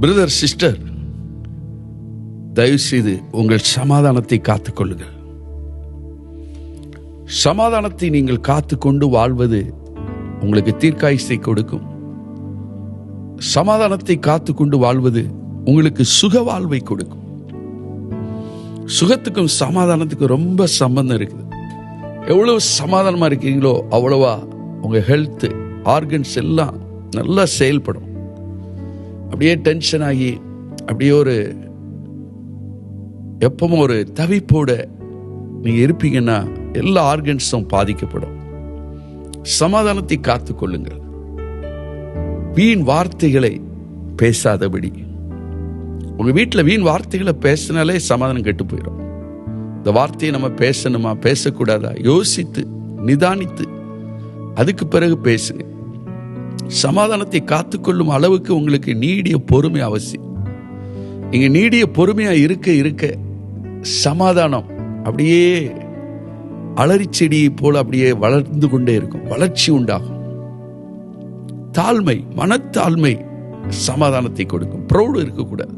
Brother, sister, தயவு செய்து உங்கள் சமாதானத்தை காத்துக்கொள்ளுங்கள். சமாதானத்தை நீங்கள் காத்துக்கொண்டு வாழ்வது உங்களுக்கு தீர்க்காயுசை கொடுக்கும். சமாதானத்தை காத்துக்கொண்டு வாழ்வது உங்களுக்கு சுக வாழ்வை கொடுக்கும். சுகத்துக்கும் சமாதானத்துக்கும் ரொம்ப சம்பந்தம் இருக்குது. எவ்வளவு சமாதானமா இருக்கீங்களோ அவ்வளவா உங்க ஹெல்த் ஆர்கன்ஸ் எல்லாம் நல்லா செயல்படும். அப்படியே டென்ஷன் ஆகி அப்படியே ஒரு எப்பவும் ஒரு தவிப்போட நீங்க இருப்பீங்கன்னா எல்லா ஆர்கன்ஸும் பாதிக்கப்படும். சமாதானத்தை காத்துக்கொள்ளுங்கள். வீண் வார்த்தைகளை பேசாதபடி. உங்க வீட்டில் வீண் வார்த்தைகளை பேசினாலே சமாதானம் கெட்டு போயிடும். இந்த வார்த்தையை நம்ம பேசணுமா பேசக்கூடாதா யோசித்து நிதானித்து அதுக்கு பிறகு பேசுங்க. சமாதானத்தை காத்துக்கொள்ளும் அளவுக்கு உங்களுக்கு நீடிய பொறுமை அவசியம். நீங்க நீடிய பொறுமையா இருக்க இருக்க சமாதானம் அப்படியே அலறி செடியை போல அப்படியே வளர்ந்து கொண்டே இருக்கும். வளர்ச்சி உண்டாகும். தாழ்மை, மனத்தாழ்மை சமாதானத்தை கொடுக்கும். ப்ரௌடு இருக்கக்கூடாது,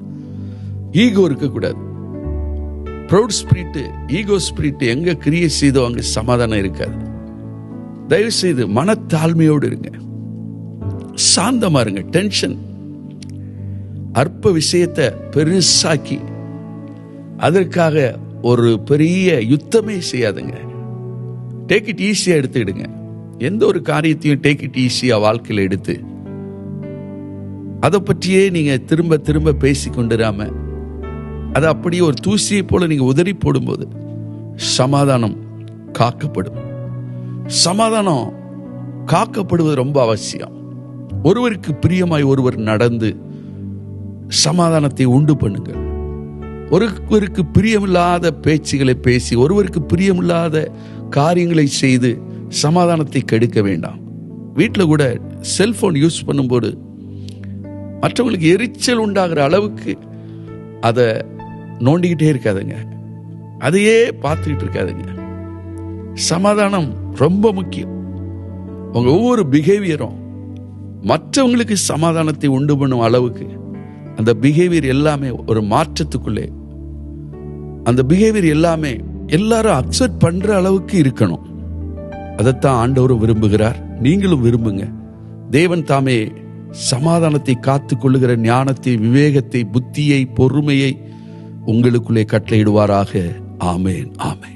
ஈகோ இருக்கக்கூடாது. ப்ரௌட் ஸ்பிரிட், ஈகோ ஸ்பிரிட் எங்க கிரியேட் செய்தோ அங்க சமாதானம் இருக்காது. தயவு செய்து மனத்தாழ்மையோடு இருங்க, சாந்தமா இருங்க. டென்ஷன், அற்ப விஷயத்தை பெருசாக்கி அதற்காக ஒரு பெரிய யுத்தமே செய்யாதுங்க. டேக் இட் ஈஸியா எடுத்துக்கிடுங்க. எந்த ஒரு காரியத்தையும் டேக் இட் ஈஸியா வாழ்க்கையில் எடுத்து அதை பற்றியே நீங்க திரும்ப திரும்ப பேசி கொண்டிராம அதை அப்படியே ஒரு தூசியை போல நீங்க உதறி போடும்போது சமாதானம் காக்கப்படும். சமாதானம் காக்கப்படுவது ரொம்ப அவசியம். ஒருவருக்கு பிரியமாய் ஒருவர் நடந்து சமாதானத்தை உண்டு பண்ணுங்கள். ஒருவருக்கு பிரியமில்லாத பேச்சுகளை பேசி ஒருவருக்கு பிரியமில்லாத காரியங்களை செய்து சமாதானத்தை கெடுக்க வேண்டாம். வீட்டில் கூட செல்போன் யூஸ் பண்ணும்போது மற்றவங்களுக்கு எரிச்சல் உண்டாகிற அளவுக்கு அதை நோண்டிக்கிட்டே இருக்காதுங்க, அதையே பார்த்துக்கிட்டு இருக்காதுங்க. சமாதானம் ரொம்ப முக்கியம். உங்க ஒவ்வொரு பிஹேவியரும் மற்றவங்களுக்கு சமாதானத்தை உண்டு பண்ணும் அளவுக்கு அந்த பிஹேவியர் எல்லாமே ஒரு மாற்றத்துக்குள்ளே, அந்த பிஹேவியர் எல்லாமே எல்லாரும் அக்செப்ட் பண்ற அளவுக்கு இருக்கணும். அதைத்தான் ஆண்டவரும் விரும்புகிறார், நீங்களும் விரும்புங்க. தேவன் தாமே சமாதானத்தை காத்துக் கொள்ளுகிற ஞானத்தை, விவேகத்தை, புத்தியை, பொறுமையை உங்களுக்குள்ளே கட்டளையிடுவாராக. ஆமேன், ஆமேன்.